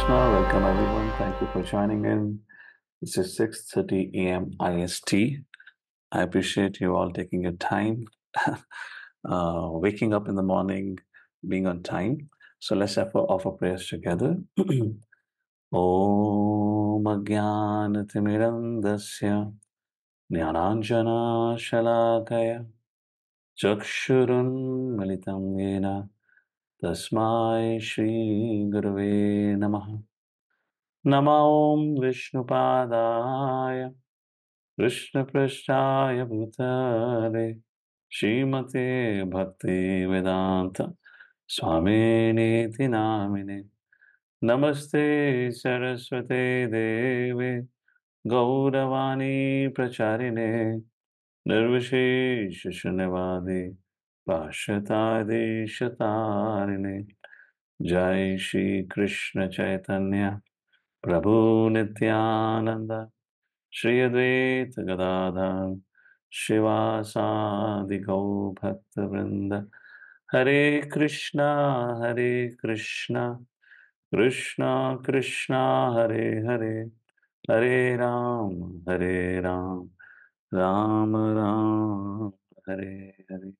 Krishna. Welcome everyone. Thank you for joining in. This is 6:30 a.m. IST. I appreciate you all taking your time, waking up in the morning, being on time. So let's offer prayers together. Om Ajnanatimirandasya Jnananjana Shalakaya Chakshurun Militam Yena Tasmai Shri Gurave Namaha. Nama Om Vishnupadaya Krishnaprasthaya Bhutale Srimate Bhakti Vedanta Swamini Namine Namaste Saraswate Deve Gauravani Pracharine Nirvishesh Shunyavadi Pashatadi Shatarine Jai Shri Krishna Chaitanya Prabhu Nityananda Shri Advaita Gadadhar Shivasadi Gau Bhakta Vrinda Hare Krishna Krishna Krishna Hare Hare Hare Ram Ram Ram Hare Hare.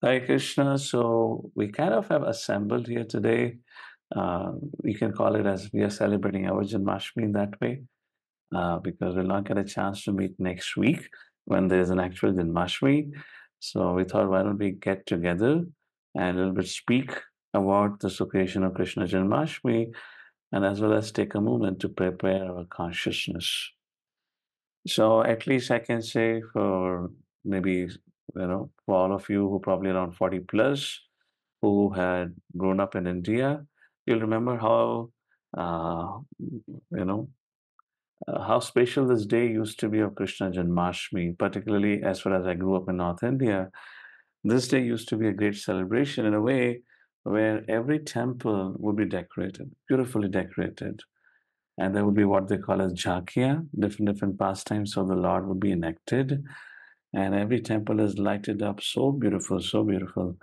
Hare Krishna. So we kind of have assembled here today. You can call it as we are celebrating our Janmashtami in that way, because we'll not get a chance to meet next week when there's an actual Janmashtami. So we thought, why don't we get together and a little bit speak about the occasion of Krishna Janmashtami, and as well as take a moment to prepare our consciousness. So at least I can say for maybe, for all of you who probably around 40 plus who had grown up in India, you'll remember uh, you know, how special this day used to be of Krishna Janmashtami, particularly as far as I grew up in North India. This day used to be a great celebration in a way where every temple would be decorated, beautifully decorated. And there would be what they call as jhakiya, different pastimes of the Lord would be enacted. And every temple is lighted up so beautiful, so beautiful.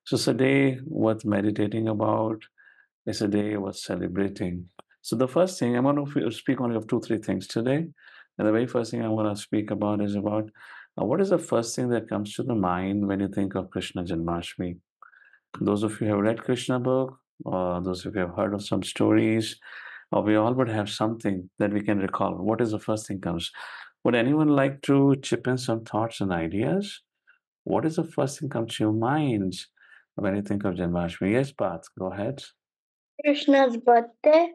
So it's a day worth meditating about. It's a day worth celebrating. So the first thing I'm going to speak only of two, three things today. And the very first thing I want to speak about is about what is the first thing that comes to the mind when you think of Krishna Janmashtami? Those of you who have read Krishna book, or those of you who have heard of some stories, or we all would have something that we can recall. What is the first thing comes? Would anyone like to chip in some thoughts and ideas? What is the first thing comes to your mind when you think of Janmashtami? Yes, Path, go ahead. Krishna's birthday.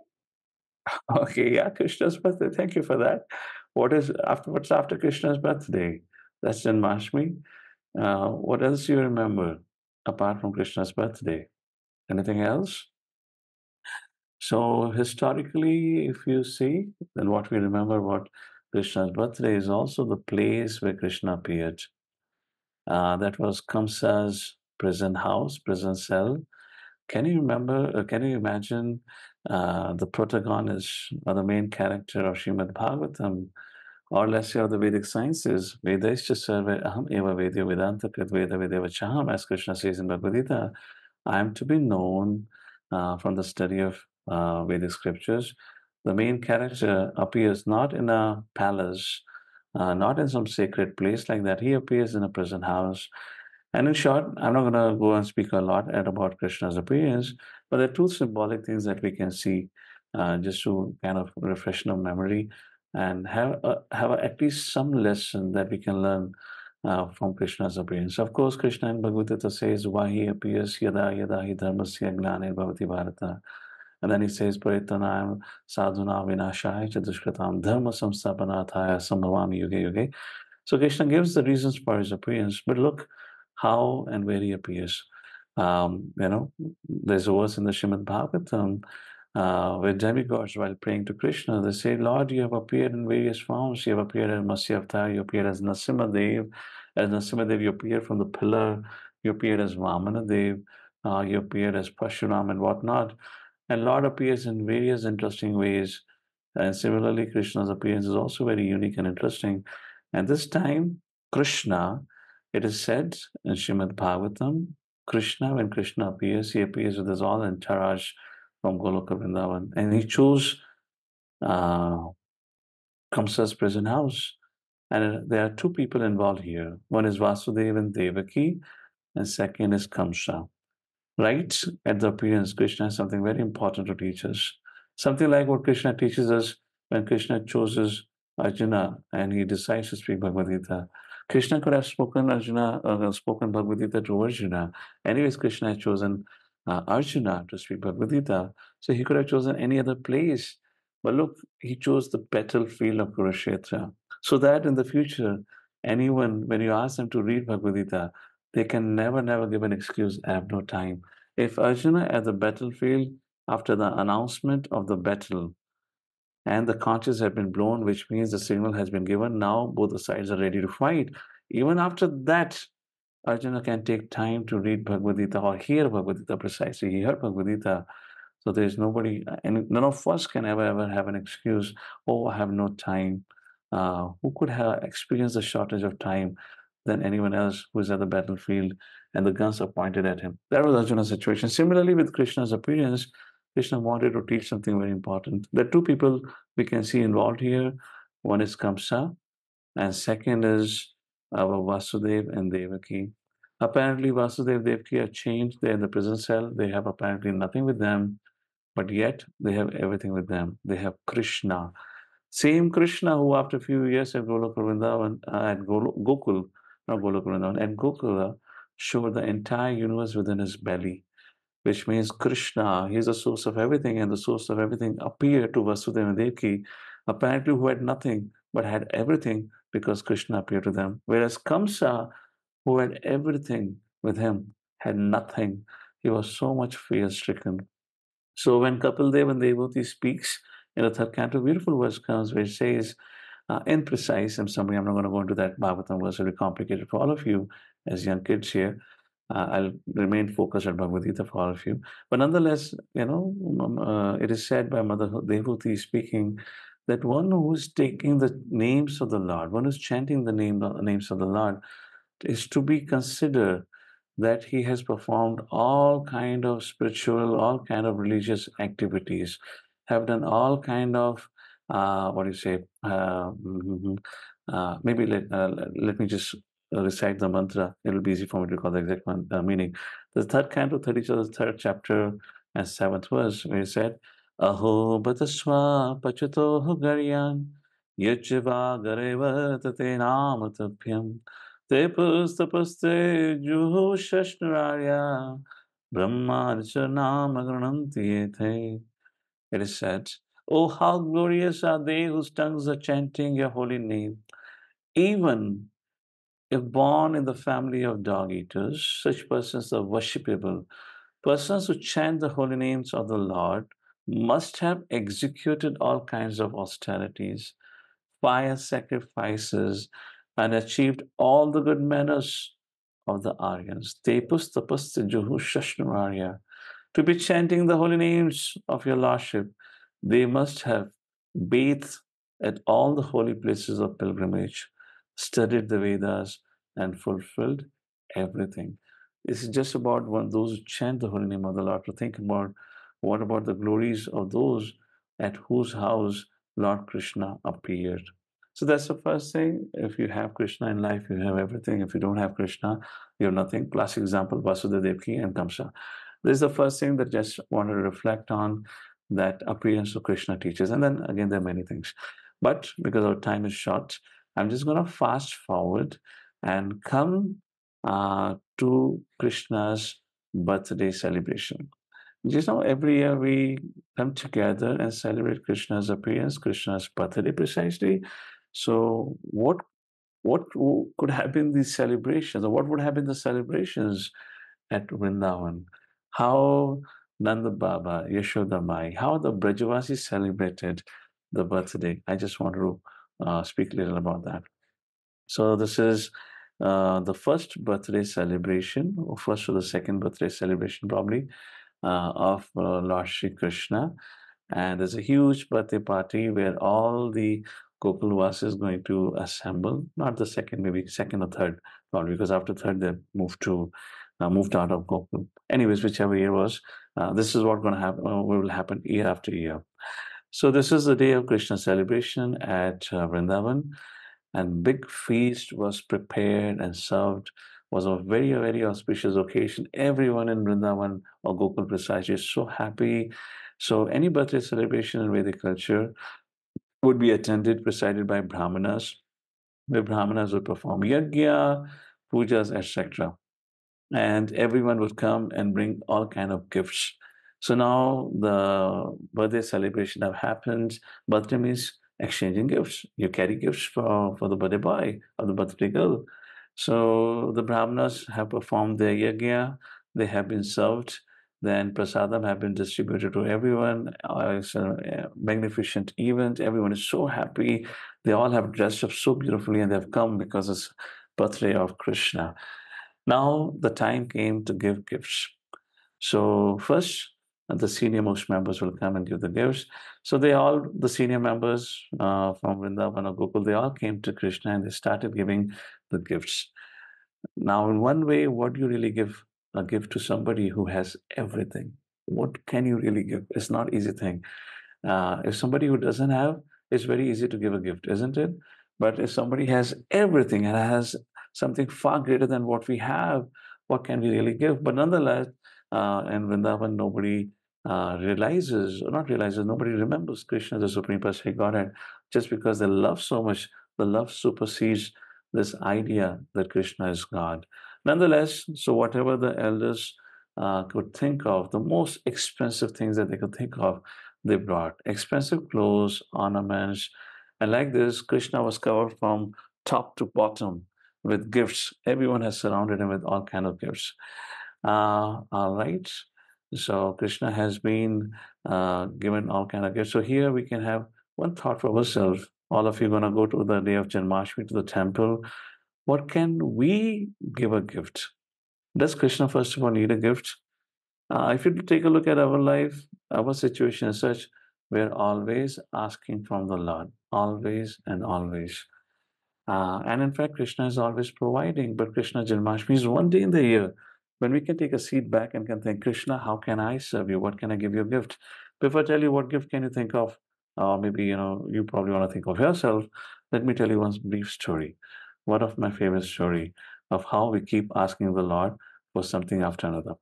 Okay, yeah, Krishna's birthday. Thank you for that. What's after Krishna's birthday? That's Janmashtami. What else do you remember apart from Krishna's birthday? Anything else? So historically, if you see, then what we remember about Krishna's birthday is also the place where Krishna appeared. That was Kamsa's prison house, prison cell. Can you remember, can you imagine the protagonist or the main character of Srimad Bhagavatam, or let's say of the Vedic sciences? Vedaischa sarve aham eva vedya vedanta krit veda vedeva chaham, as Krishna says in Bhagavad Gita. I am to be known from the study of Vedic scriptures. The main character appears not in a palace, not in some sacred place like that. He appears in a prison house. And in short, I'm not going to go and speak a lot about Krishna's appearance, but there are two symbolic things that we can see just to kind of refresh our memory and have at least some lesson that we can learn from Krishna's appearance. Of course, Krishna in Bhagavad Gita says why he appears yada yada hi dharmasya gnane bhavati bharata. And then he says, Paritanayam sadhuna vinashaya chadushkratam dharma samstapanathaya sambhavami yuge yuge. So Krishna gives the reasons for his appearance, but look how and where he appears. There's a verse in the Srimad Bhagavatam where demigods, while praying to Krishna, they say, Lord, you have appeared in various forms. You have appeared as Matsya Avatar, you appeared as Nrsimhadev. As Nrsimhadev, you appeared from the pillar, you appeared as Vamanadev, you appeared as Pashuram and whatnot. And Lord appears in various interesting ways. And similarly, Krishna's appearance is also very unique and interesting. And this time, Krishna, it is said in Srimad Bhagavatam, Krishna, when Krishna appears, he appears with his all entourage from Goloka Vrindavan, and he chose uh, Kamsa's prison house. And there are two people involved here. One is Vasudeva and Devaki, and second is Kamsa. Right at the appearance, Krishna has something very important to teach us. Something like what Krishna teaches us when Krishna chooses Arjuna and he decides to speak Bhagavad Gita. Krishna could have spoken Bhagavad Gita to Arjuna. Anyways, Krishna has chosen Arjuna to speak Bhagavad Gita. So he could have chosen any other place. But look, he chose the battlefield of Kurukshetra. So that in the future, anyone, when you ask them to read Bhagavad Gita, they can never, never give an excuse, I have no time. If Arjuna at the battlefield, after the announcement of the battle, and the conches have been blown, which means the signal has been given, now both the sides are ready to fight. Even after that, Arjuna can take time to read Bhagavad Gita or hear Bhagavad Gita precisely. He heard Bhagavad Gita. So there's nobody, and none of us can ever have an excuse, oh, I have no time. Who could have experienced the shortage of time than anyone else who is at the battlefield and the guns are pointed at him? That was Arjuna's situation. Similarly, with Krishna's appearance, Krishna wanted to teach something very important. There are two people we can see involved here. One is Kamsa, and second is our Vasudev and Devaki. Apparently, Vasudev Devaki are changed. They're in the prison cell. They have apparently nothing with them, but yet they have everything with them. They have Krishna. Same Krishna who, after a few years at Goloka Vrindavan, Gokul, not Goloka Vrindavan, at Gokula, showed the entire universe within his belly, which means Krishna, he is the source of everything, and the source of everything appeared to Vasudeva and Devaki, apparently who had nothing but had everything because Krishna appeared to them. Whereas Kamsa, who had everything with him, had nothing. He was so much fear stricken. So when Kapil Dev and Devoti speaks in the third canto, beautiful verse comes which says, in precise, I'm not going to go into that Bhagavatam verse, it'll be complicated for all of you as young kids here. I'll remain focused on Bhagavad Gita for all of you. But nonetheless, it is said by Mother Devoti speaking that one who is taking the names of the Lord, one who's chanting the names of the Lord, is to be considered that he has performed all kind of spiritual, all kind of religious activities, have done all kind of what do you say? Maybe let me just recite the mantra. It'll be easy for me to recall the exact meaning. The third canto, 33rd chapter and 7th verse, where he said, Aho bataswa pachato garyan yajva gareva tate namatapyam Tepustapaste juhu shashnaraya brahmarchanamagananti. It is said, oh, how glorious are they whose tongues are chanting your holy name. Even if born in the family of dog eaters, such persons are worshipable. Persons who chant the holy names of the Lord must have executed all kinds of austerities, fire sacrifices, and achieved all the good manners of the Aryans. Tepus tapas juhu shashnamarya. To be chanting the holy names of your Lordship, they must have bathed at all the holy places of pilgrimage, studied the Vedas, and fulfilled everything. This is just about those who chant the holy name of the Lord, to think about what about the glories of those at whose house Lord Krishna appeared. So that's the first thing. If you have Krishna in life, you have everything. If you don't have Krishna, you have nothing. Classic example, Vasudeva Devaki and Kamsa. This is the first thing that just want to reflect on, that appearance of Krishna teaches. And then again, there are many things. But because our time is short, I'm just going to fast forward and come to Krishna's birthday celebration. Just now, every year we come together and celebrate Krishna's appearance, Krishna's birthday precisely. So, what could have been these celebrations, or what would have been the celebrations at Vrindavan? How Nanda Baba, Yashoda Mai, how the Brajavasis celebrated the birthday? I just want to speak a little about that. So this is the first birthday celebration, or first or the second birthday celebration, probably, of Lord Shri Krishna. And there's a huge birthday party where all the Gokulvas is going to assemble. Not the second, maybe second or third, probably, because after third they move to moved out of Gokul. Anyways, whichever year was, this is what going to happen. Will happen year after year. So this is the day of Krishna celebration at Vrindavan, and big feast was prepared and served. Was a very auspicious occasion. Everyone in Vrindavan or Gokul precisely is so happy. So any birthday celebration in Vedic culture would be attended, presided by Brahmanas, where Brahmanas would perform yajna, pujas, etc. And everyone would come and bring all kind of gifts. So now the birthday celebration have happened. Birthday means exchanging gifts. You carry gifts for the birthday boy or the birthday girl. So the Brahmanas have performed their yajna. They have been served. Then prasadam have been distributed to everyone. It's a magnificent event. Everyone is so happy. They all have dressed up so beautifully, and they've come because it's birthday of Krishna. Now the time came to give gifts. So first, the senior most members will come and give the gifts. So the senior members from Vrindavan or Gokul, they all came to Krishna and they started giving the gifts. Now, in one way, what do you really give a gift to somebody who has everything? What can you really give? It's not easy thing. If somebody who doesn't have, it's very easy to give a gift, isn't it? But if somebody has everything and has something far greater than what we have, what can we really give? But nonetheless, in Vrindavan, nobody realizes, or not realizes, nobody remembers Krishna, the Supreme Personality Godhead, just because they love so much. The love supersedes this idea that Krishna is God. Nonetheless, so whatever the elders could think of, the most expensive things that they could think of, they brought expensive clothes, ornaments, and like this, Krishna was covered from top to bottom with gifts. Everyone has surrounded him with all kind of gifts. All right. So Krishna has been given all kind of gifts. So here we can have one thought for ourselves. All of you gonna go to the day of Janmashtami to the temple. What can we give a gift? Does Krishna first of all need a gift? If you take a look at our life, our situation is such, we're always asking from the Lord, always and always. And in fact, Krishna is always providing, but Krishna Janmashtami is one day in the year when we can take a seat back and can think, Krishna, how can I serve you? What can I give you a gift? Before I tell you what gift can you think of, maybe you probably want to think of yourself. Let me tell you one brief story. One of my favorite story of how we keep asking the Lord for something after another.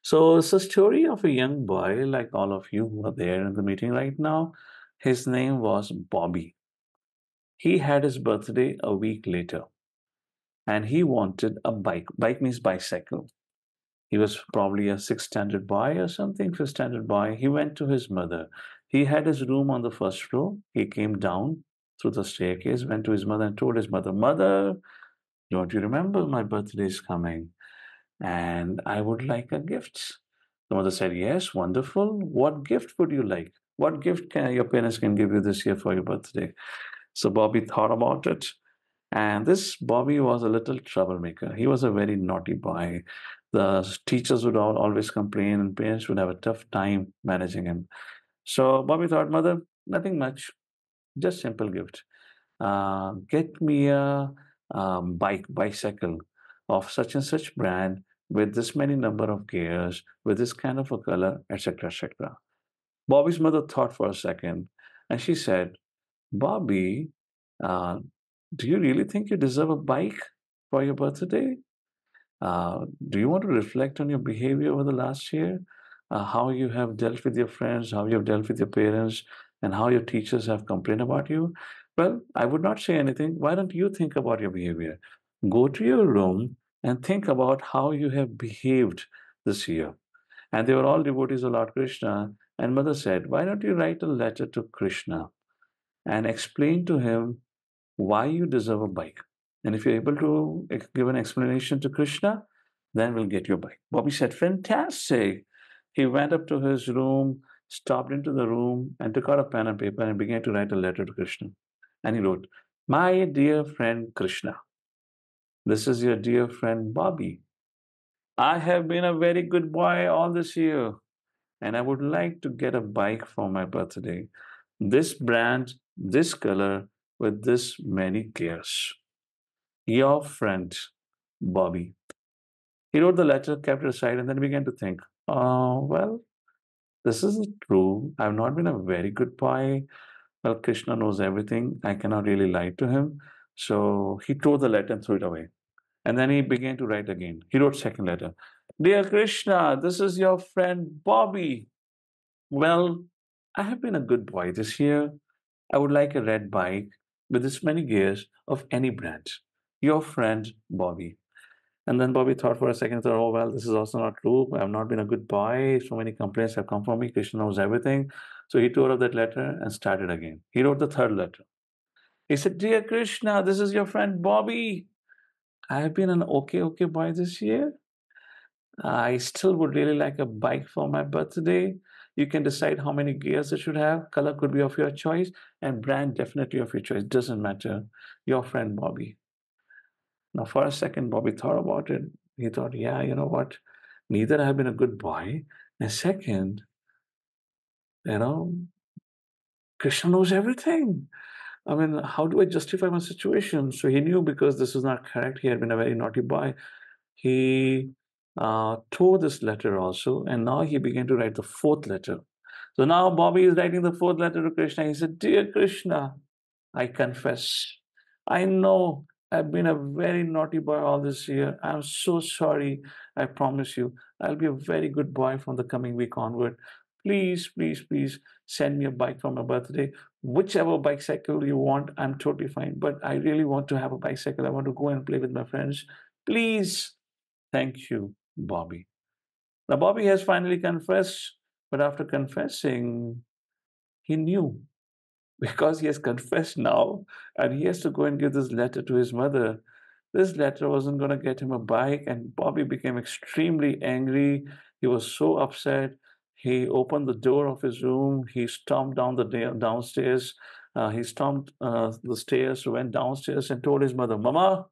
So it's a story of a young boy, like all of you who are there in the meeting right now. His name was Bobby. He had his birthday a week later and he wanted a bike. Bike means bicycle. He was probably a sixth standard boy or something, fifth standard boy. He went to his mother. He had his room on the first floor. He came down through the staircase, went to his mother and told his mother, Mother, don't you remember my birthday is coming? And I would like a gift. The mother said, Yes, wonderful. What gift would you like? What gift can your parents can give you this year for your birthday? So Bobby thought about it. And this Bobby was a little troublemaker. He was a very naughty boy. The teachers would always complain, and parents would have a tough time managing him. So Bobby thought, Mother, nothing much, just simple gift. Get me a bicycle of such and such brand with this many number of gears, with this kind of a color, etc., etc. Bobby's mother thought for a second, and she said, Bobby, uh, do you really think you deserve a bike for your birthday? Do you want to reflect on your behavior over the last year? How you have dealt with your friends, how you have dealt with your parents, and how your teachers have complained about you? Well, I would not say anything. Why don't you think about your behavior? Go to your room and think about how you have behaved this year. And they were all devotees of Lord Krishna. And mother said, Why don't you write a letter to Krishna and explain to him why you deserve a bike? And if you're able to give an explanation to Krishna, then we'll get your bike. Bobby said, Fantastic. He went up to his room, stopped into the room, and took out a pen and paper and began to write a letter to Krishna. And he wrote, My dear friend Krishna, this is your dear friend Bobby. I have been a very good boy all this year, and I would like to get a bike for my birthday. This brand, this color, with this many gears. Your friend, Bobby. He wrote the letter, kept it aside, and then began to think, well, this isn't true. I've not been a very good boy. Well, Krishna knows everything. I cannot really lie to him. So he tore the letter and threw it away. And then he began to write again. He wrote second letter. Dear Krishna, this is your friend Bobby. Well, I have been a good boy this year. I would like a red bike with this many gears of any brand. Your friend Bobby. And then Bobby thought for a second, thought, oh, well, this is also not true. I've not been a good boy. So many complaints have come from me. Krishna knows everything. So he tore up that letter and started again. He wrote the third letter. He said, Dear Krishna, this is your friend Bobby. I have been an okay boy this year. I still would really like a bike for my birthday. You can decide how many gears it should have. Color could be of your choice, and brand definitely of your choice. Doesn't matter. Your friend Bobby. Now, for a second, Bobby thought about it. He thought, yeah, you know what? Neither have been a good boy. And second, you know, Krishna knows everything. I mean, how do I justify my situation? So he knew because this was not correct. He had been a very naughty boy. He tore this letter also, and now he began to write the fourth letter. So now Bobby is writing the fourth letter to Krishna. He said, Dear Krishna, I confess. I know I've been a very naughty boy all this year. I'm so sorry. I promise you, I'll be a very good boy from the coming week onward. Please send me a bike for my birthday. Whichever bicycle you want, I'm totally fine. But I really want to have a bicycle. I want to go and play with my friends. Please. Thank you, Bobby. Now, Bobby has finally confessed, but after confessing, he knew because he has confessed now and he has to go and give this letter to his mother. This letter wasn't going to get him a bike, and Bobby became extremely angry. He was so upset. He opened the door of his room. He stomped down the downstairs. He stomped the stairs, went downstairs, and told his mother, Mama,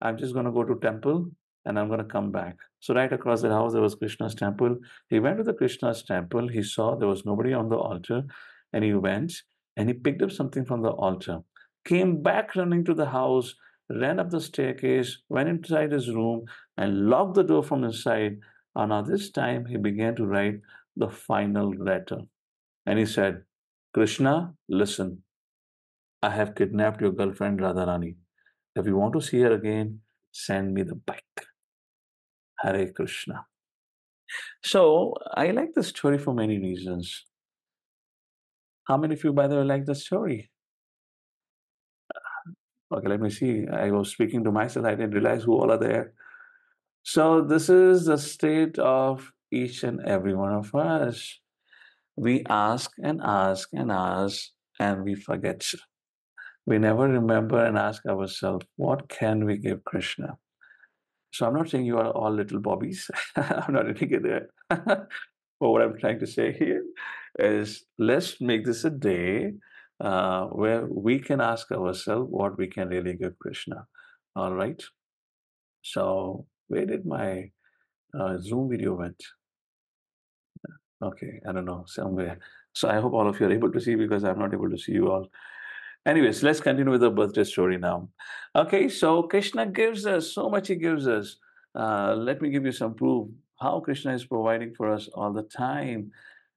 I'm just going to go to temple and I'm going to come back. So right across the house, there was Krishna's temple. He went to the Krishna's temple. He saw there was nobody on the altar, and he went and he picked up something from the altar, came back running to the house, ran up the staircase, went inside his room, and locked the door from inside. And now this time he began to write the final letter. And he said, Krishna, listen, I have kidnapped your girlfriend Radharani. If you want to see her again, send me the bike. Hare Krishna. So I like the story for many reasons. How many of you, by the way, like the story? Okay, let me see. I was speaking to myself. I didn't realize who all are there. So this is the state of each and every one of us. We ask and ask and ask, and we forget. We never remember and ask ourselves, what can we give Krishna? So I'm not saying you are all little bobbies. I'm not indicating that. But what I'm trying to say here is let's make this a day where we can ask ourselves what we can really give Krishna. All right. So where did my Zoom video went? Okay, I don't know, somewhere. So I hope all of you are able to see because I'm not able to see you all. Anyways, let's continue with the birthday story now. Okay, so Krishna gives us so much, he gives us. Let me give you some proof how Krishna is providing for us all the time.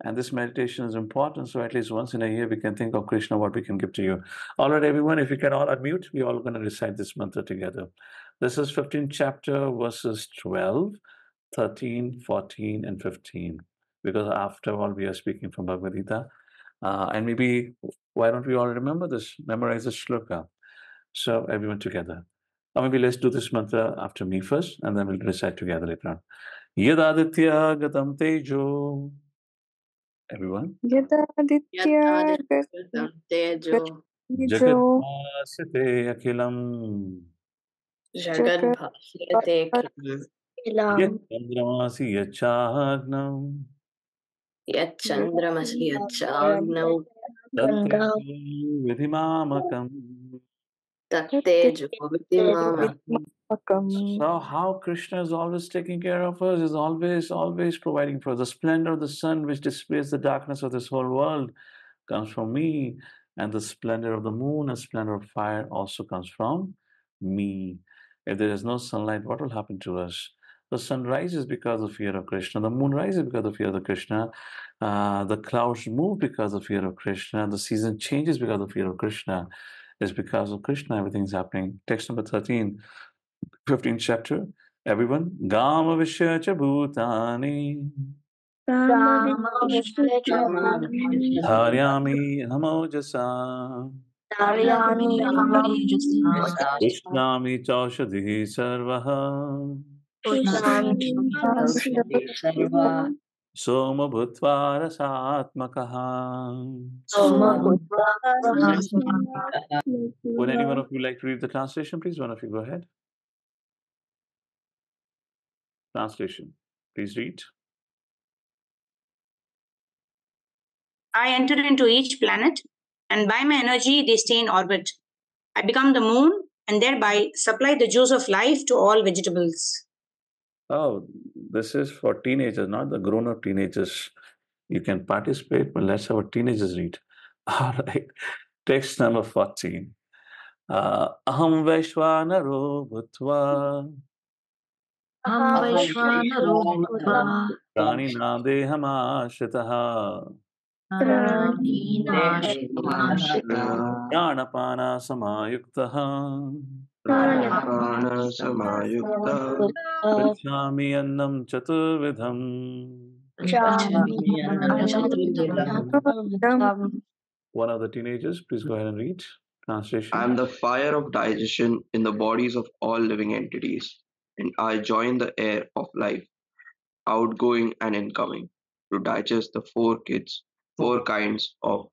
And this meditation is important. So at least once in a year, we can think of Krishna, what we can give to you. All right, everyone, if you can all unmute, we're all going to recite this mantra together. This is 15th chapter, verses 12, 13, 14, and 15. Because after all, we are speaking from Bhagavad Gita. And maybe why don't we all remember this, memorize the shloka? So everyone together. Or maybe let's do this mantra after me first, and then we'll recite together later on. Yadaditya gatam tejo. Everyone. यदादित्य यथादित्यगतं तेजो गतिजो Jagadbhasate akhilam. जगद्भास्यते जगत्भासते किलं Yat chandramasi yachagnam. यच्चन्द्रमसि यच्चाग्नौ Tatte गन्धौ vidhimamakam. तत्तेजो विद्युन्मामकम् विद्युन्मामकम् So how Krishna is always taking care of us, is always providing for us. The splendor of the sun, which displays the darkness of this whole world, comes from me, and the splendor of the moon and splendor of fire also comes from me. If there is no sunlight, what will happen to us? The sun rises because of fear of Krishna. The moon rises because of fear of Krishna. The clouds move because of fear of Krishna. The season changes because of fear of Krishna. It's because of Krishna everything's happening. Text number 13, 15th chapter. Everyone. Gama Vishya Bhutani Kamavishya Dharyami Hamojasa Dharyami Hamojasa Vishnami Chaushadhi Sarvaha Pushnami Kaushali Sarva Soma Bhutva Rasatmakaha. Soma Bhutva Rasatmakaha. Would any one of you like to read the translation, please? One of you go ahead. Translation. Please read. I enter into each planet, and by my energy they stay in orbit. I become the moon, and thereby supply the juice of life to all vegetables. Oh, this is for teenagers, not the grown-up teenagers. You can participate, but let's have a teenagers read. All right. Text number 14. Aham Vaishwanaro Bhutva Aham Vaishwanaro Bhutva Pranina Dehamashitaha Praninaashitamaashita Pranapana Samayuktaha Pranapana Pritchami Annam Chaturvidham. Pritchami Annam Chaturvidham. One of the teenagers, please go ahead and read. Translation. I am the fire of digestion in the bodies of all living entities, and I join the air of life, outgoing and incoming, to digest the four kinds of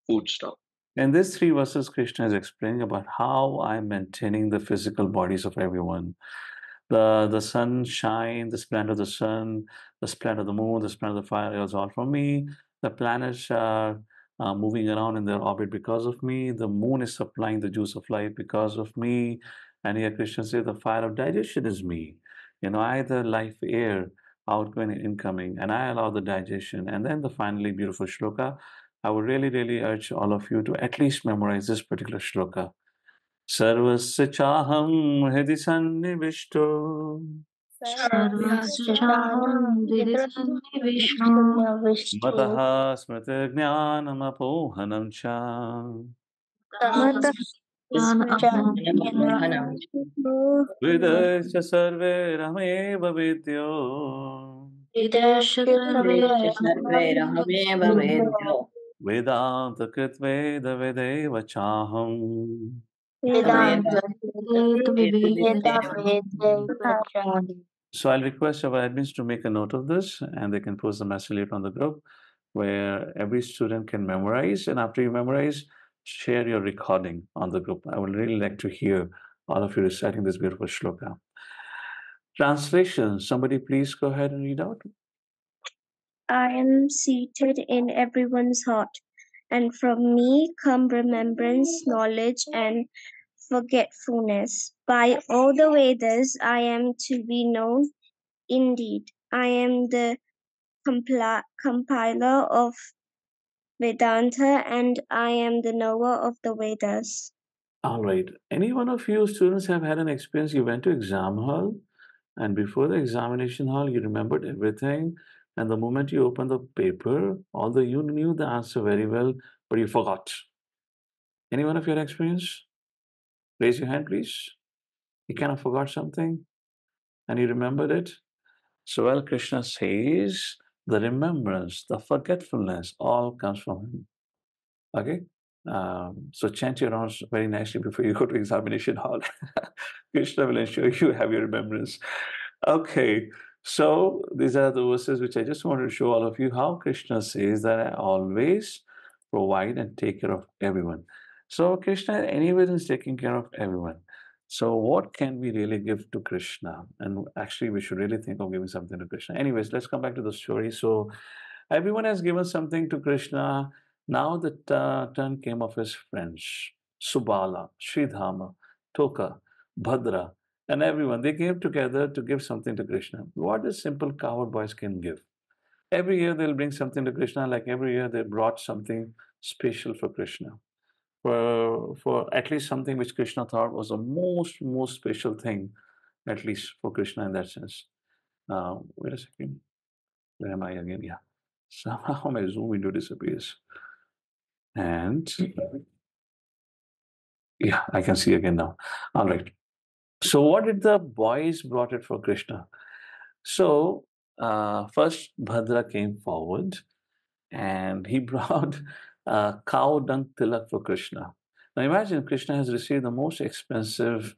foodstuff. In these three verses, Krishna is explaining about how I'm maintaining the physical bodies of everyone. The sunshine, the splendor of the sun, the splendor of the moon, the splendor of the fire is all from me. The planets are moving around in their orbit because of me. The moon is supplying the juice of life because of me. And here Krishna says the fire of digestion is me. I the life air, outgoing and incoming, and I allow the digestion. And then the finally beautiful shloka. I would really, really urge all of you to at least memorize this particular shloka. Sarvasya chaham hidi sannivishto Sarvasya chaham vidisannivishto mataha smriti jnanam apohanam cha Mata Jnanam vidasya sarve rameva vidyo Videsha sarve rahameva vedyo vedanta kritveda vedeva chaham. Vedanta So I'll request our admins to make a note of this and they can post the message later on the group where every student can memorize. And after you memorize, share your recording on the group. I would really like to hear all of you reciting this beautiful shloka. Translation. Somebody please go ahead and read out. I am seated in everyone's heart, and from me come remembrance, knowledge, and forgetfulness. By all the Vedas, I am to be known. Indeed, I am the compiler of Vedanta, and I am the knower of the Vedas. All right. Any one of you students have had an experience? You went to exam hall, and before the examination hall, you remembered everything. And the moment you opened the paper, although you knew the answer very well, but you forgot. Any one of your experience? Raise your hand, please. You kind of forgot something and you remembered it. So, well, Krishna says the remembrance, the forgetfulness, all comes from him. Okay? So chant your rounds very nicely before you go to examination hall. Krishna will ensure you have your remembrance. Okay, so these are the verses which I just wanted to show all of you how Krishna says that I always provide and take care of everyone. So Krishna anyways is taking care of everyone. So what can we really give to Krishna? And actually we should really think of giving something to Krishna. Anyways, let's come back to the story. So everyone has given something to Krishna. Now the turn came of his friends, Subala, Sridhama, Toka, Bhadra, and everyone. They came together to give something to Krishna. What the simple cowherd boys can give. Every year they'll bring something to Krishna, like every year they brought something special for Krishna. For at least something which Krishna thought was the most special thing, at least for Krishna in that sense. Wait a second. Where am I again? Yeah. Somehow my Zoom window disappears. And yeah, I can see again now. All right. So what did the boys brought it for Krishna? So first Bhadra came forward and he brought a cow dung tilak for Krishna. Now imagine Krishna has received the most expensive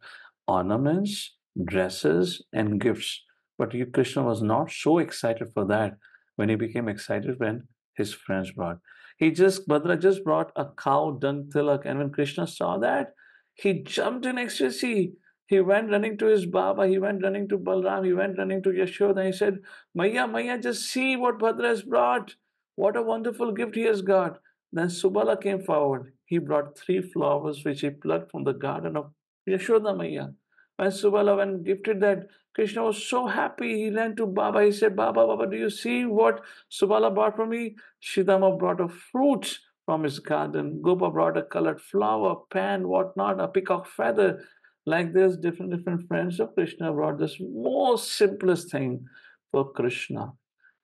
ornaments, dresses, and gifts. But Krishna was not so excited for that when he became excited when his friends brought. Bhadra just brought a cow dung tilak, and when Krishna saw that, he jumped in ecstasy. He went running to his Baba, he went running to Balram, he went running to Yashoda. He said, Maya, Maya, just see what Bhadra has brought. What a wonderful gift he has got. Then Subala came forward. He brought 3 flowers which he plucked from the garden of Yashoda Maya. When Subala went gifted that, Krishna was so happy. He ran to Baba. He said, Baba, Baba, do you see what Subala brought for me? Shidama brought a fruit from his garden. Gopa brought a colored flower, pan, whatnot, a peacock feather. Like this, different friends of Krishna brought this most simplest thing for Krishna.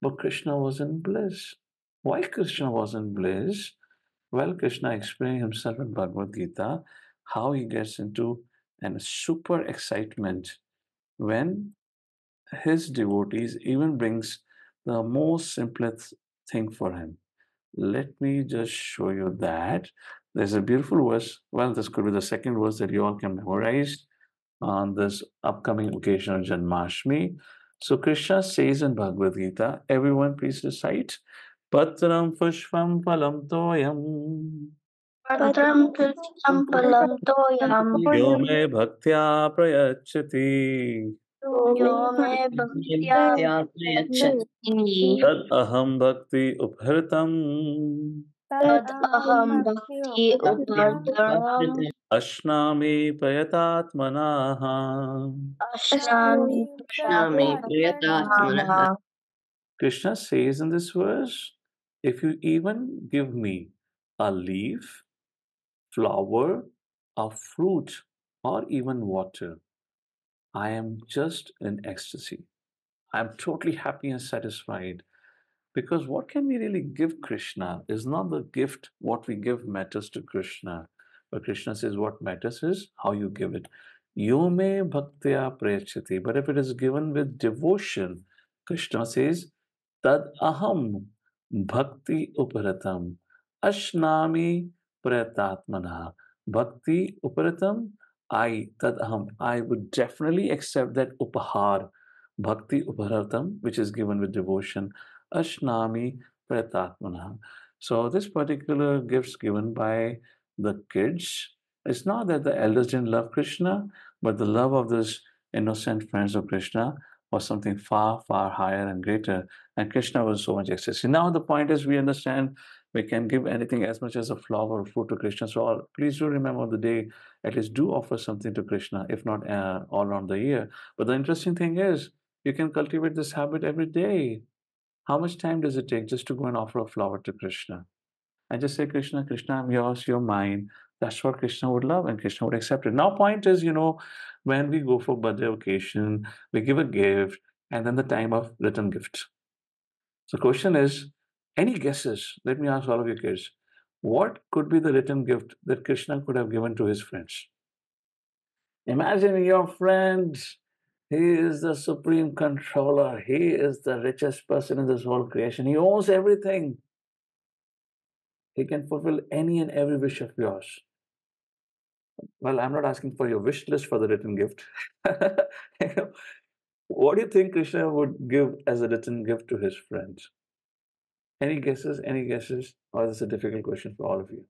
But Krishna was in bliss. Why Krishna was in bliss? Well, Krishna explained himself in Bhagavad Gita how he gets into a super excitement when his devotees even brings the most simplest thing for him. Let me just show you that. There's a beautiful verse. Well, this could be the second verse that you all can memorize on this upcoming occasion of Janmashtami. So Krishna says in Bhagavad Gita, everyone please recite, Patram Pushpam Palam Toyam Padram Pushpam Palam Toyam Yo me bhaktya prayachati Yo Me Bhaktya Prayachati Tad aham bhakti uphartam Tad Aham Bhakti Upartam Ashnami prayatatmanaha. Ashnami Prayatatmana. Krishna says in this verse, if you even give me a leaf, flower, a fruit, or even water, I am just in ecstasy. I'm totally happy and satisfied. Because what can we really give Krishna is not the gift, what we give matters to Krishna. But Krishna says what matters is how you give it. Yome bhaktya prayachati. But if it is given with devotion, Krishna says, Tad aham bhakti uparatam ashnami prayatatmana. Bhakti uparatam, tad aham. I would definitely accept that upahar, bhakti uparatam, which is given with devotion. Ashnami Pratatmana. So this particular gifts given by the kids, it's not that the elders didn't love Krishna, but the love of those innocent friends of Krishna was something far, far higher and greater. And Krishna was so much excessive. Now the point is we understand we can give anything as much as a flower or fruit to Krishna. So please do remember the day, at least do offer something to Krishna, if not all around the year. But the interesting thing is, you can cultivate this habit every day. How much time does it take just to go and offer a flower to Krishna? And just say, Krishna, Krishna, I'm yours, you're mine. That's what Krishna would love and Krishna would accept it. Now, point is, when we go for birthday occasion, we give a gift and then the time of return gift. So question is, any guesses? Let me ask all of you kids. What could be the return gift that Krishna could have given to his friends? Imagine your friend, he is the supreme controller. He is the richest person in this whole creation. He owns everything. He can fulfill any and every wish of yours. Well, I'm not asking for your wish list for the written gift. What do you think Krishna would give as a written gift to his friends? Any guesses? Any guesses? Or is this a difficult question for all of you?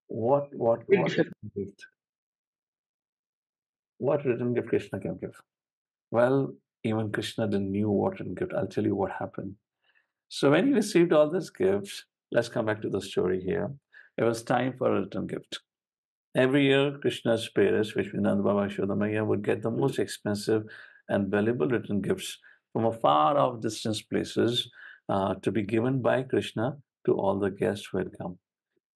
What written gift? What written gift Krishna can give? Well, even Krishna didn't knew what written gift. I'll tell you what happened. So when he received all these gifts, let's come back to the story here. It was time for a return gift. Every year, Krishna's parents, which means Nanda Baba Shodamaya, would get the most expensive and valuable return gifts from a far off distant places to be given by Krishna to all the guests who had come.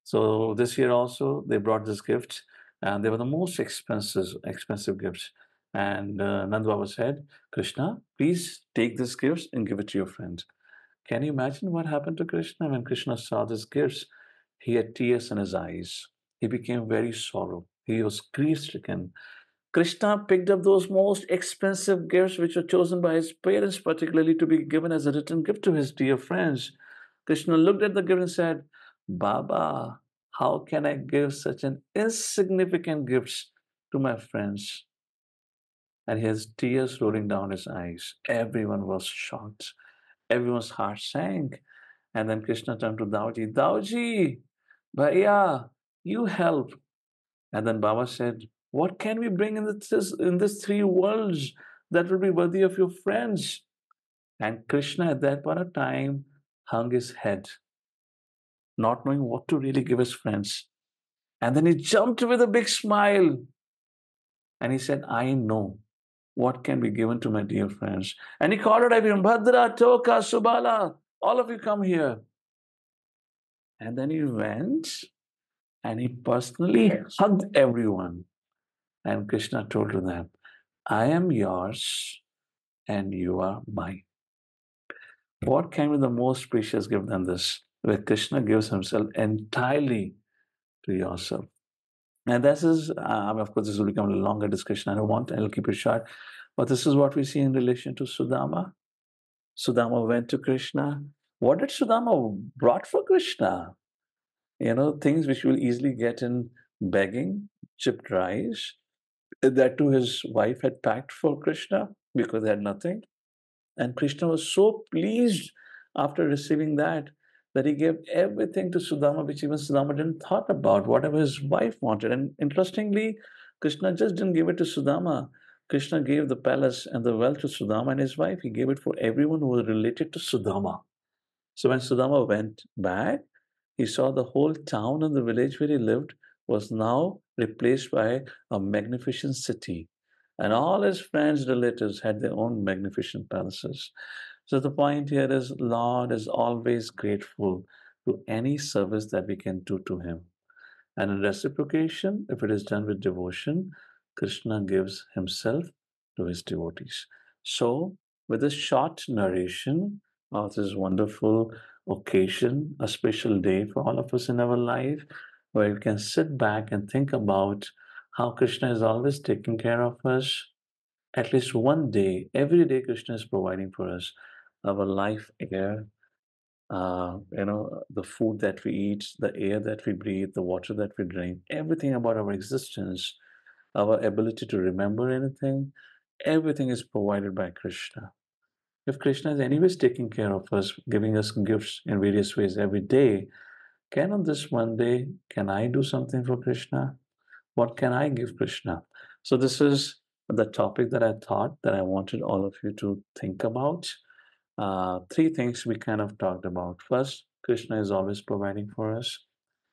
So this year also, they brought this gift, and they were the most expensive gifts. And Nand Baba said, Krishna, please take these gifts and give it to your friend. Can you imagine what happened to Krishna? When Krishna saw these gifts, he had tears in his eyes. He became very sorrow. He was grief stricken. Krishna picked up those most expensive gifts which were chosen by his parents, particularly to be given as a return gift to his dear friends. Krishna looked at the gift and said, Baba, how can I give such an insignificant gifts to my friends? And his tears rolling down his eyes. Everyone was shocked. Everyone's heart sank. And then Krishna turned to Dauji, Dauji, Bhaiya, you help. And then Baba said, what can we bring in this three worlds that will be worthy of your friends? And Krishna at that point of time hung his head, not knowing what to really give his friends. And then he jumped with a big smile and he said, I know what can be given to my dear friends. And he called out everyone, Bhadra, Toka, Subala, all of you come here. And then he went and he personally hugged everyone. And Krishna told to them, I am yours and you are mine. What can be the most precious gift than this? Where Krishna gives himself entirely to yourself. And this is, of course, this will become a longer discussion. I'll keep it short. But this is what we see in relation to Sudama. Sudama went to Krishna. What did Sudama brought for Krishna? Things which you will easily get in begging, chipped rice. That too, his wife had packed for Krishna because they had nothing. And Krishna was so pleased after receiving that he gave everything to Sudama, which even Sudama didn't thought about, whatever his wife wanted. And interestingly, Krishna just didn't give it to Sudama. Krishna gave the palace and the wealth to Sudama and his wife. He gave it for everyone who was related to Sudama. So when Sudama went back, he saw the whole town and the village where he lived was now replaced by a magnificent city. And all his friends, relatives had their own magnificent palaces. So the point here is Lord is always grateful to any service that we can do to him. And in reciprocation, if it is done with devotion, Krishna gives himself to his devotees. So, with this short narration of this wonderful occasion, a special day for all of us in our life, where we can sit back and think about how Krishna is always taking care of us. At least one day, every day, Krishna is providing for us our life air, the food that we eat, the air that we breathe, the water that we drink, everything about our existence, our ability to remember anything, everything is provided by Krishna. If Krishna is anyways taking care of us, giving us gifts in various ways every day, can on this one day, can I do something for Krishna? What can I give Krishna? So this is the topic that I thought that I wanted all of you to think about. Three things we kind of talked about. First, Krishna is always providing for us.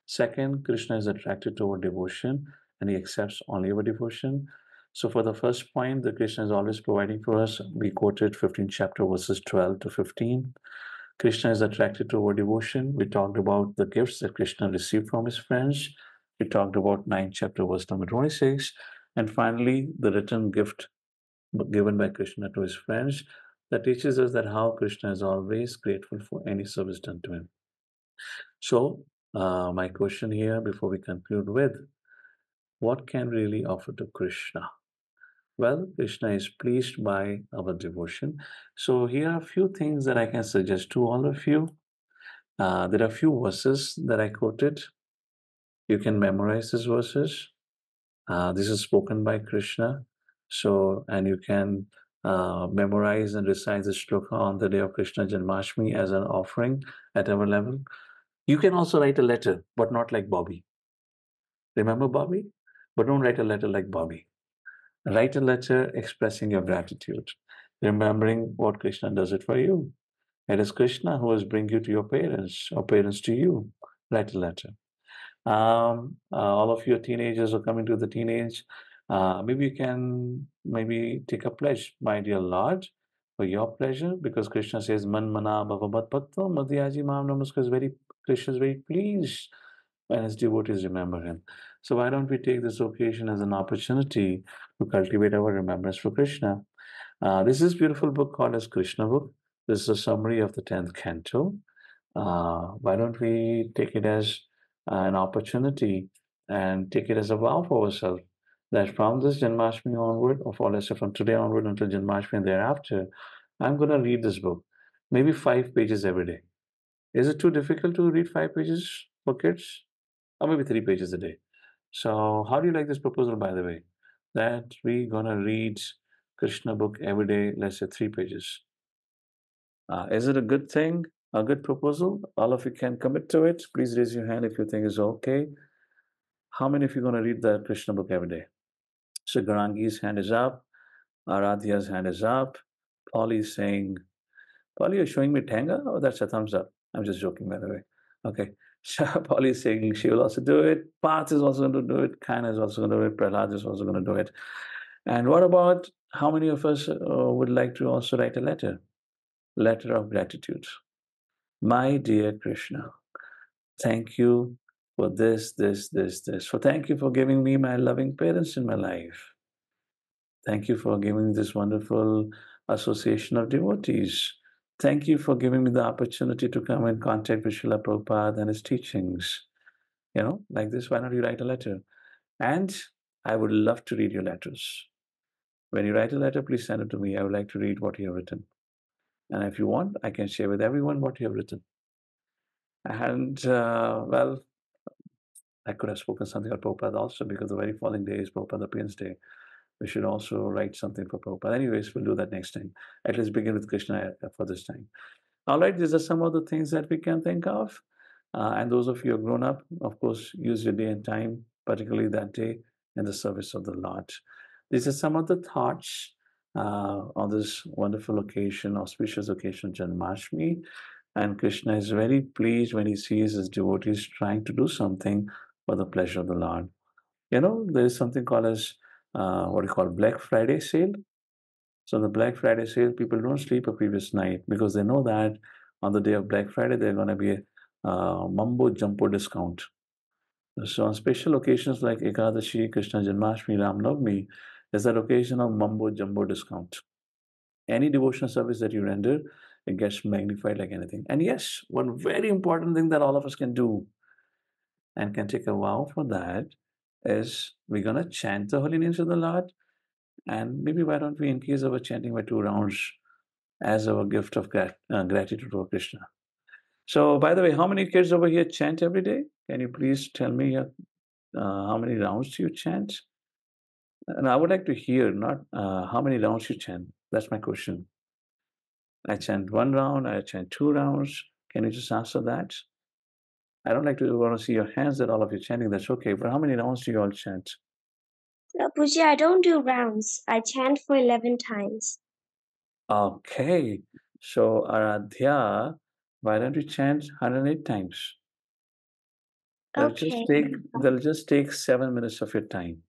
Second, Krishna is attracted to our devotion and he accepts only our devotion. So for the first point, the Krishna is always providing for us. We quoted 15th chapter verses 12 to 15. Krishna is attracted to our devotion. We talked about the gifts that Krishna received from his friends. We talked about 9th chapter verse number 26. And finally, the return gift given by Krishna to his friends that teaches us that how Krishna is always grateful for any service done to him. So, my question here before we conclude with what can we really offer to Krishna? Well, Krishna is pleased by our devotion. So, here are a few things that I can suggest to all of you. There are a few verses that I quoted. You can memorize these verses. This is spoken by Krishna. So, and you can memorize and recite the shloka on the day of Krishna Janmashtami as an offering at our level. You can also write a letter, but not like Bobby. Remember Bobby? But don't write a letter like Bobby. Write a letter expressing your gratitude, remembering what Krishna does it for you. It is Krishna who has bring you to your parents or parents to you. Write a letter. All of your teenagers are coming to the teenage. Maybe you can take a pledge, my dear Lord, for your pleasure, because Krishna says, Man mana bhavavat bhakto madhyaji mam namaskar is very, Krishna is very pleased and his devotees remember him. So why don't we take this occasion as an opportunity to cultivate our remembrance for Krishna? This is a beautiful book called as Krishna book. This is a summary of the 10th canto. Why don't we take it as an opportunity and take it as a vow for ourselves that from this Janmashtami onward, or let's say from today onward until Janmashtami and thereafter, I'm going to read this book, maybe 5 pages every day. Is it too difficult to read 5 pages for kids? Or maybe 3 pages a day. So, how do you like this proposal, by the way? That we're gonna read Krishna book every day, let's say 3 pages. Is it a good thing? A good proposal? All of you can commit to it. Please raise your hand if you think it's okay. How many of you gonna read the Krishna book every day? So Garangi's hand is up. Aradhya's hand is up. Polly is saying, Polly, you're showing me Tanga? Oh, that's a thumbs up. I'm just joking, by the way. Okay. So Polly is saying she will also do it. Path is also going to do it. Kana is also going to do it. Prahlad is also going to do it. And what about how many of us would like to also write a letter? Letter of gratitude. My dear Krishna, thank you for this, this, this, this. For thank you for giving me my loving parents in my life. Thank you for giving me this wonderful association of devotees. Thank you for giving me the opportunity to come in contact with Srila Prabhupada and his teachings. You know, like this, why not you write a letter? And I would love to read your letters. When you write a letter, please send it to me. I would like to read what you have written. And if you want, I can share with everyone what you have written. And, well, I could have spoken something about Prabhupada also because the very following day is Prabhupada Appearance Day. We should also write something for Prabhupada. Anyways, we'll do that next time. At least begin with Krishna for this time. All right, these are some of the things that we can think of. And those of you who have grown up, of course, use your day and time, particularly that day, in the service of the Lord. These are some of the thoughts on this wonderful occasion, auspicious occasion, Janmashtami. And Krishna is very pleased when he sees his devotees trying to do something for the pleasure of the Lord. You know, there is something called as what we call Black Friday sale. So the Black Friday sale, people don't sleep a previous night because they know that on the day of Black Friday, they're going to be a mumbo jumbo discount. So on special occasions like Ekadashi, Krishna Janmashtami, Ram Navami, is that occasion of mumbo jumbo discount. Any devotional service that you render, it gets magnified like anything. And yes, one very important thing that all of us can do and can take a vow for that is we're going to chant the holy names of the Lord. And maybe why don't we increase our chanting by 2 rounds as our gift of gratitude to Krishna? So, by the way, how many kids over here chant every day? Can you please tell me how many rounds do you chant? And I would like to hear, not how many rounds you chant. That's my question. I chant 1 round, I chant 2 rounds. Can you just answer that? I don't like to want to see your hands that all of you chanting. That's okay. But how many rounds do you all chant? Prabhuji, I don't do rounds. I chant for 11 times. Okay. So, Aradhya, why don't you chant 108 times? Okay. They'll just take 7 minutes of your time.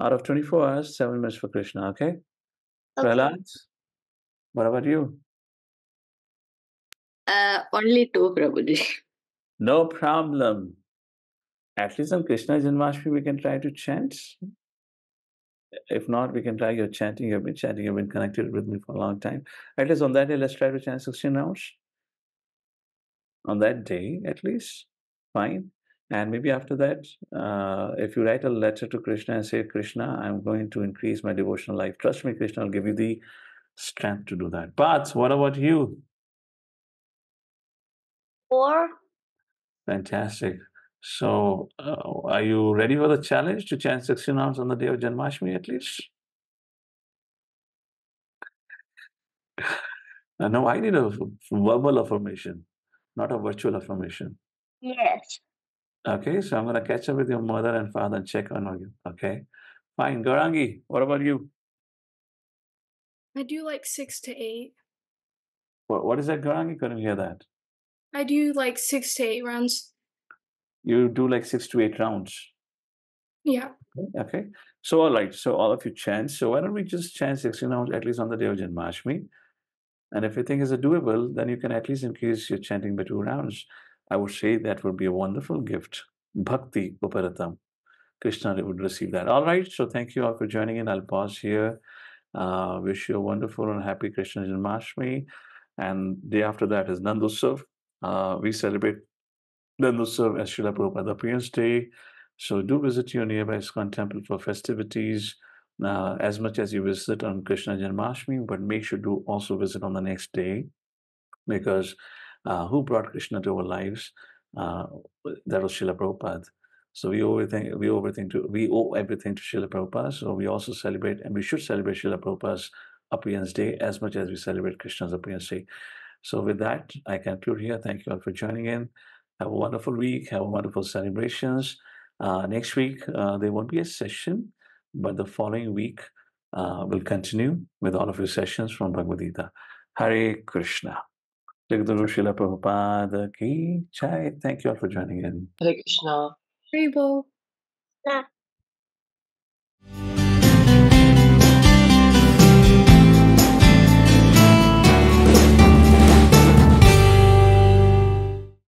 Out of 24 hours, 7 minutes for Krishna, okay? Prahlad, what about you? Only 2, Prabhuji. No problem. At least on Krishna Janmashtami, we can try to chant. If not, we can try your chanting. You've been chanting, you've been connected with me for a long time. At least on that day, let's try to chant 16 rounds. On that day, at least. Fine. And maybe after that, if you write a letter to Krishna and say, Krishna, I'm going to increase my devotional life. Trust me, Krishna will give you the strength to do that. But what about you? 4. Fantastic. So, are you ready for the challenge to chant 16 rounds on the day of Janmashtami at least? No, I need a verbal affirmation, not a virtual affirmation. Yes. Okay, so I'm going to catch up with your mother and father and check on you. Okay, fine. Garangi, what about you? I do like 6 to 8. What is that, Garangi? Couldn't hear that. I do like 6 to 8 rounds. You do like 6 to 8 rounds. Yeah. Okay. So, all right. So, all of you chant. So, why don't we just chant 16 rounds at least on the day of Janmashtami? And if you think it's doable, then you can at least increase your chanting by 2 rounds. I would say that would be a wonderful gift. Bhakti Uparatam. Krishna would receive that. All right. So thank you all for joining in. I'll pause here. Wish you a wonderful and happy Krishna Janmashtami. And day after that is Nandotsav. We celebrate Nandotsav as Srila Prabhupada appearance day. So do visit your nearby ISKCON temple for festivities as much as you visit on Krishna Janmashtami, but make sure to also visit on the next day because who brought Krishna to our lives? That was Srila Prabhupada. So we owe everything to Srila Prabhupada. So we also celebrate, and we should celebrate Srila Prabhupada's appearance day as much as we celebrate Krishna's appearance day. So with that, I conclude here. Thank you all for joining in. Have a wonderful week. Have a wonderful celebrations. Next week, there won't be a session, but the following week will continue with all of your sessions from Bhagavad Gita. Hare Krishna. Jagadaru Srila Prabhupada ki jai. Thank you all for joining in. Hare Krishna. Haribol. Yeah.